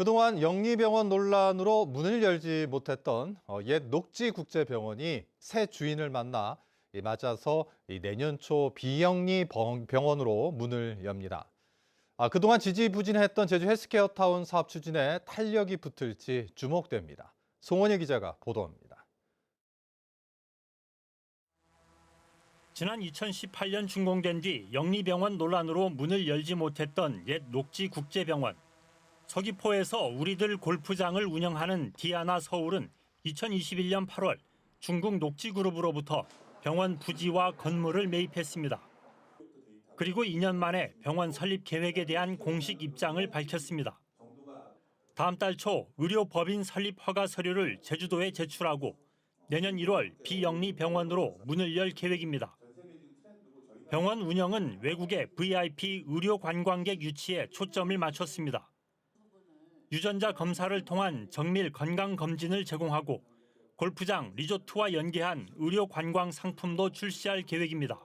그동안 영리병원 논란으로 문을 열지 못했던 옛 녹지국제병원이 새 주인을 맞아서 내년 초 비영리 병원으로 문을 엽니다. 그동안 지지부진했던 제주 헬스케어타운 사업 추진에 탄력이 붙을지 주목됩니다. 송원일 기자가 보도합니다. 지난 2018년 준공된 뒤 영리병원 논란으로 문을 열지 못했던 옛 녹지국제병원. 서귀포에서 우리들 골프장을 운영하는 디아나 서울은 2021년 8월 중국 녹지그룹으로부터 병원 부지와 건물을 매입했습니다. 그리고 2년 만에 병원 설립 계획에 대한 공식 입장을 밝혔습니다. 다음 달 초 의료법인 설립 허가 서류를 제주도에 제출하고 내년 1월 비영리 병원으로 문을 열 계획입니다. 병원 운영은 외국의 VIP 의료 관광객 유치에 초점을 맞췄습니다. 유전자 검사를 통한 정밀 건강 검진을 제공하고 골프장, 리조트와 연계한 의료 관광 상품도 출시할 계획입니다.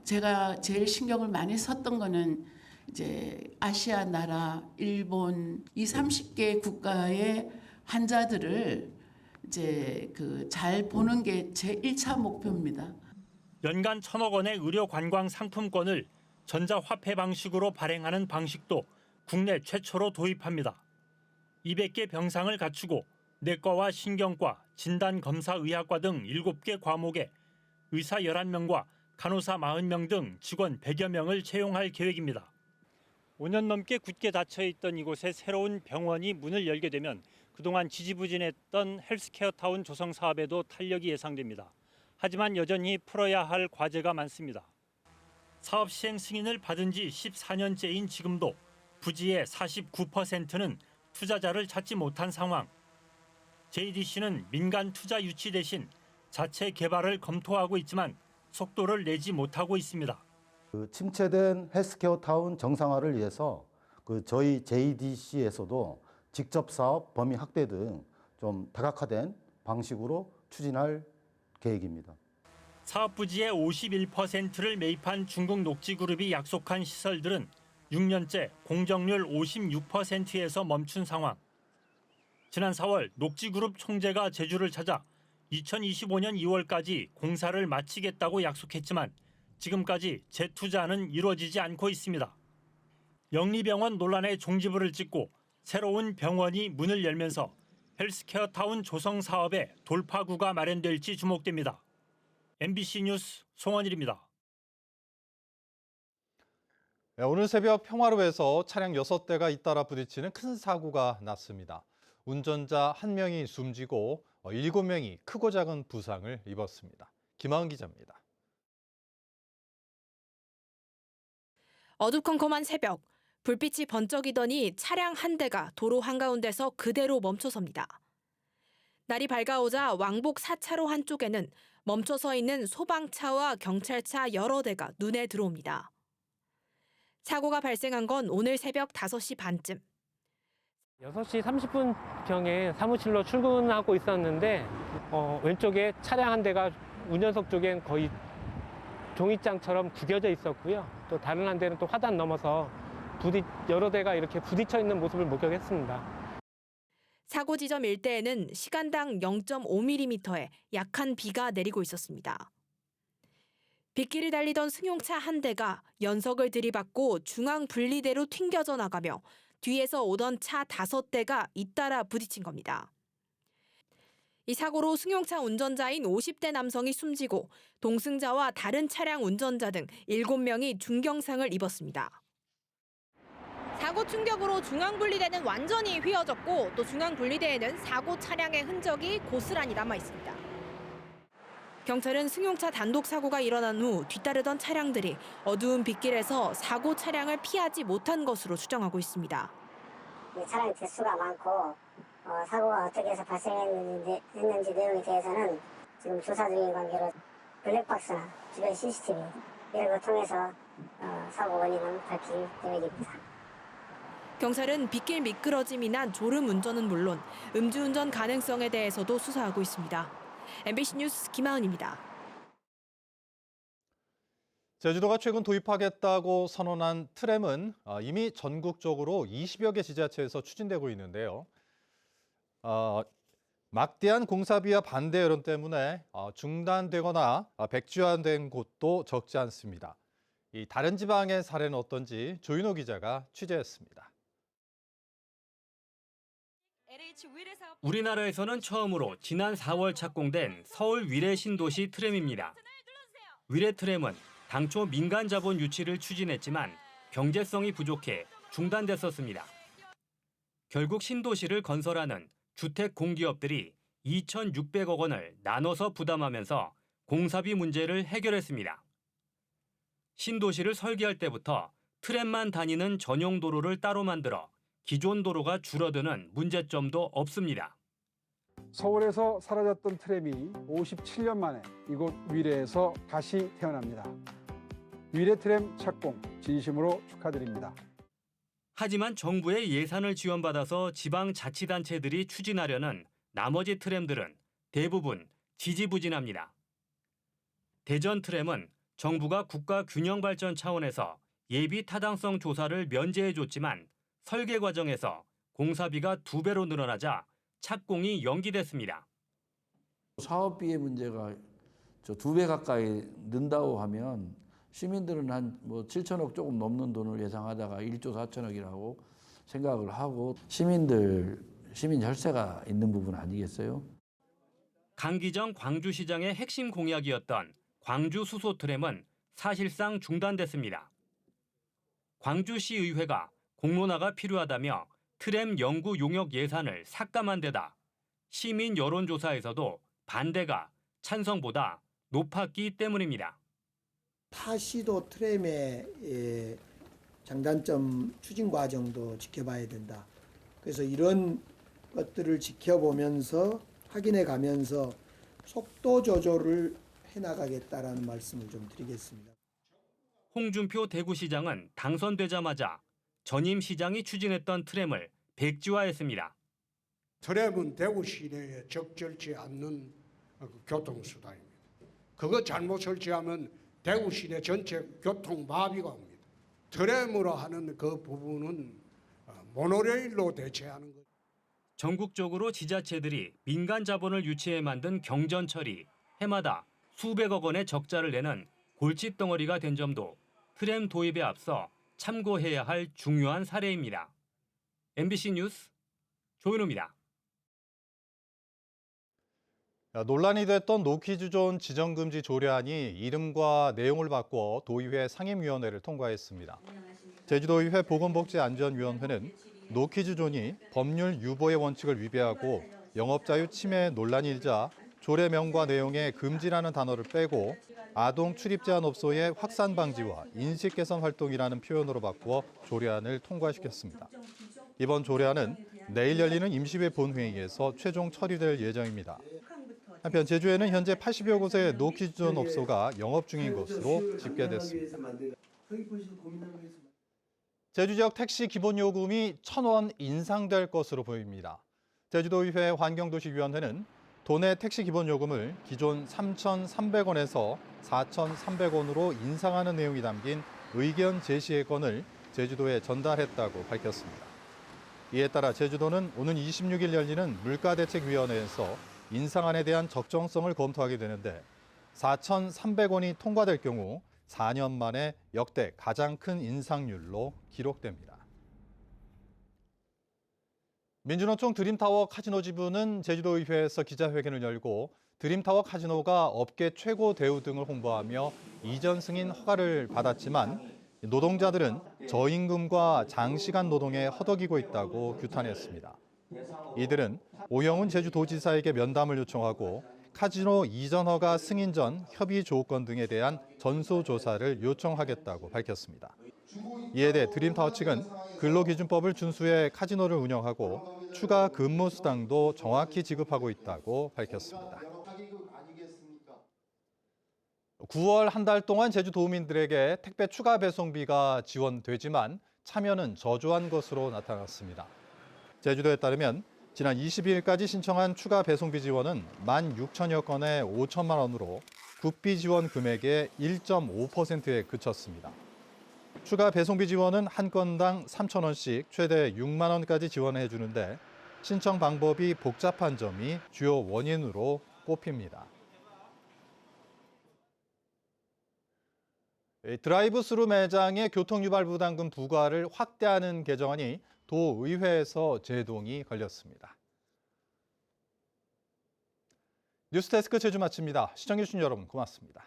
제가 제일 신경을 많이 썼던 거는 이제 아시아 나라, 일본 이 30개 국가의 환자들을 이제 잘 보는 게 제 1차 목표입니다. 연간 1,000억 원의 의료 관광 상품권을 전자화폐 방식으로 발행하는 방식도 국내 최초로 도입합니다. 200개 병상을 갖추고 내과와 신경과, 진단검사의학과 등 7개 과목에 의사 11명과 간호사 40명 등 직원 100여 명을 채용할 계획입니다. 5년 넘게 굳게 닫혀있던 이곳에 새로운 병원이 문을 열게 되면 그동안 지지부진했던 헬스케어타운 조성 사업에도 탄력이 예상됩니다. 하지만 여전히 풀어야 할 과제가 많습니다. 사업 시행 승인을 받은 지 14년째인 지금도 부지의 49%는 투자자를 찾지 못한 상황. JDC는 민간 투자 유치 대신 자체 개발을 검토하고 있지만 속도를 내지 못하고 있습니다. 침체된 헬스케어타운 정상화를 위해서 저희 JDC에서도 직접 사업 범위 확대 등 좀 다각화된 방식으로 추진할 계획입니다. 사업 부지의 51%를 매입한 중국 녹지그룹이 약속한 시설들은 6년째 공정률 56%에서 멈춘 상황. 지난 4월 녹지그룹 총재가 제주를 찾아 2025년 2월까지 공사를 마치겠다고 약속했지만 지금까지 재투자는 이루어지지 않고 있습니다. 영리병원 논란의 종지부를 찍고 새로운 병원이 문을 열면서 헬스케어타운 조성 사업에 돌파구가 마련될지 주목됩니다. MBC 뉴스 송원일입니다. 오늘 새벽 평화로에서 차량 6대가 잇따라 부딪히는 큰 사고가 났습니다. 운전자 1명이 숨지고 7명이 크고 작은 부상을 입었습니다. 김하은 기자입니다. 어두컴컴한 새벽, 불빛이 번쩍이더니 차량 한 대가 도로 한가운데서 그대로 멈춰섭니다. 날이 밝아오자 왕복 4차로 한쪽에는 멈춰서 있는 소방차와 경찰차 여러 대가 눈에 들어옵니다. 사고가 발생한 건 오늘 새벽 5시 반쯤. 6시 30분경에 사무실로 출근하고 있었는데 왼쪽에 차량 한 대가 운전석 쪽엔 거의 종이장처럼 구겨져 있었고요. 또 다른 한 대는 또 화단 넘어서 여러 대가 이렇게 부딪혀 있는 모습을 목격했습니다. 사고 지점 일대에는 시간당 0.5mm의 약한 비가 내리고 있었습니다. 빗길을 달리던 승용차 한 대가 연석을 들이받고 중앙 분리대로 튕겨져 나가며 뒤에서 오던 차 5대가 잇따라 부딪힌 겁니다. 이 사고로 승용차 운전자인 50대 남성이 숨지고 동승자와 다른 차량 운전자 등 7명이 중경상을 입었습니다. 사고 충격으로 중앙분리대는 완전히 휘어졌고 또 중앙분리대에는 사고 차량의 흔적이 고스란히 남아 있습니다. 경찰은 승용차 단독 사고가 일어난 후 뒤따르던 차량들이 어두운 빗길에서 사고 차량을 피하지 못한 것으로 추정하고 있습니다. 차량 대수가 많고 사고가 어떻게 해서 발생했는지 내용에 대해서는 지금 조사 중인 관계로 블랙박스나 주변 CCTV 이런 걸 통해서 사고 원인을 밝힐 계획입니다. 경찰은 빗길 미끄러짐이나 졸음 운전은 물론 음주운전 가능성에 대해서도 수사하고 있습니다. MBC 뉴스 김하은입니다. 제주도가 최근 도입하겠다고 선언한 트램은 이미 전국적으로 20여 개 지자체에서 추진되고 있는데요. 막대한 공사비와 반대 여론 때문에 중단되거나 백지화된 곳도 적지 않습니다. 이 다른 지방의 사례는 어떤지 조인호 기자가 취재했습니다. 우리나라에서는 처음으로 지난 4월 착공된 서울 위례 신도시 트램입니다. 위례 트램은 당초 민간 자본 유치를 추진했지만 경제성이 부족해 중단됐었습니다. 결국 신도시를 건설하는 주택 공기업들이 2,600억 원을 나눠서 부담하면서 공사비 문제를 해결했습니다. 신도시를 설계할 때부터 트램만 다니는 전용 도로를 따로 만들어 기존 도로가 줄어드는 문제점도 없습니다. 서울에서 사라졌던 트램이 57년 만에 이곳 위례에서 다시 태어납니다. 위례 트램 착공 진심으로 축하드립니다. 하지만 정부의 예산을 지원받아서 지방자치단체들이 추진하려는 나머지 트램들은 대부분 지지부진합니다. 대전 트램은 정부가 국가 균형 발전 차원에서 예비 타당성 조사를 면제해줬지만 설계 과정에서 공사비가 2배로 늘어나자 착공이 연기됐습니다. 사업비의 문제가 2배 가까이 는다고 하면 시민들은 한 7천억 조금 넘는 돈을 예상하다가 1조 4천억이라고 생각을 하고 시민 혈세가 있는 부분 아니겠어요? 강기정 광주시장의 핵심 공약이었던 광주 수소 트램은 사실상 중단됐습니다. 광주시의회가 공론화가 필요하다며 트램 연구 용역 예산을 삭감한 데다 시민 여론조사에서도 반대가 찬성보다 높았기 때문입니다. 타시도 트램의 장단점 추진 과정도 지켜봐야 된다. 그래서 이런 것들을 지켜보면서 확인해 가면서 속도 조절을 해나가겠다라는 말씀을 좀 드리겠습니다. 홍준표 대구시장은 당선되자마자 전임 시장이 추진했던 트램을 백지화했습니다. 트램은 대구 시내에 적절치 않는 교통수단입니다. 그거 잘못 설치하면 대구 시내 전체 교통 마비가 옵니다. 트램으로 하는 그 부분은 모노레일로 대체하는 것. 전국적으로 지자체들이 민간 자본을 유치해 만든 경전철이 해마다 수백억 원의 적자를 내는 골칫덩어리가 된 점도 트램 도입에 앞서 참고해야 할 중요한 사례입니다. MBC 뉴스 조인호입니다. 논란이 됐던 노키즈존 지정금지 조례안이 이름과 내용을 바꿔 도의회 상임위원회를 통과했습니다. 제주도의회 보건복지안전위원회는 노키즈존이 법률 유보의 원칙을 위배하고 영업자유 침해 논란이 일자 조례명과 내용에 금지라는 단어를 빼고 아동 출입 제한 업소의 확산 방지와 인식 개선 활동이라는 표현으로 바꾸어 조례안을 통과시켰습니다. 이번 조례안은 내일 열리는 임시회 본회의에서 최종 처리될 예정입니다. 한편 제주에는 현재 80여 곳의 노키즈존 업소가 영업 중인 것으로 집계됐습니다. 제주 지역 택시 기본 요금이 1,000원 인상될 것으로 보입니다. 제주도의회 환경도시위원회는 도내 택시 기본 요금을 기존 3,300원에서 4,300원으로 인상하는 내용이 담긴 의견 제시의건을 제주도에 전달했다고 밝혔습니다. 이에 따라 제주도는 오는 26일 열리는 물가대책위원회에서 인상안에 대한 적정성을 검토하게 되는데 4,300원이 통과될 경우 4년 만에 역대 가장 큰 인상률로 기록됩니다. 민주노총 드림타워 카지노 지부는 제주도의회에서 기자회견을 열고 드림타워 카지노가 업계 최고 대우 등을 홍보하며 이전 승인 허가를 받았지만 노동자들은 저임금과 장시간 노동에 허덕이고 있다고 규탄했습니다. 이들은 오영훈 제주도지사에게 면담을 요청하고 카지노 이전 허가 승인 전 협의 조건 등에 대한 전수조사를 요청하겠다고 밝혔습니다. 이에 대해 드림타워 측은 근로기준법을 준수해 카지노를 운영하고 추가 근무 수당도 정확히 지급하고 있다고 밝혔습니다. 9월 한 달 동안 제주도민들에게 택배 추가 배송비가 지원되지만 참여는 저조한 것으로 나타났습니다. 제주도에 따르면 지난 22일까지 신청한 추가 배송비 지원은 16,000여 건에 5천만 원으로 국비 지원 금액의 1.5%에 그쳤습니다. 추가 배송비 지원은 한 건당 3,000원씩 최대 6만 원까지 지원해 주는데 신청 방법이 복잡한 점이 주요 원인으로 꼽힙니다. 드라이브스루 매장의 교통유발부담금 부과를 확대하는 개정안이 도의회에서 제동이 걸렸습니다. 뉴스데스크 제주 마칩니다. 시청해주신 여러분 고맙습니다.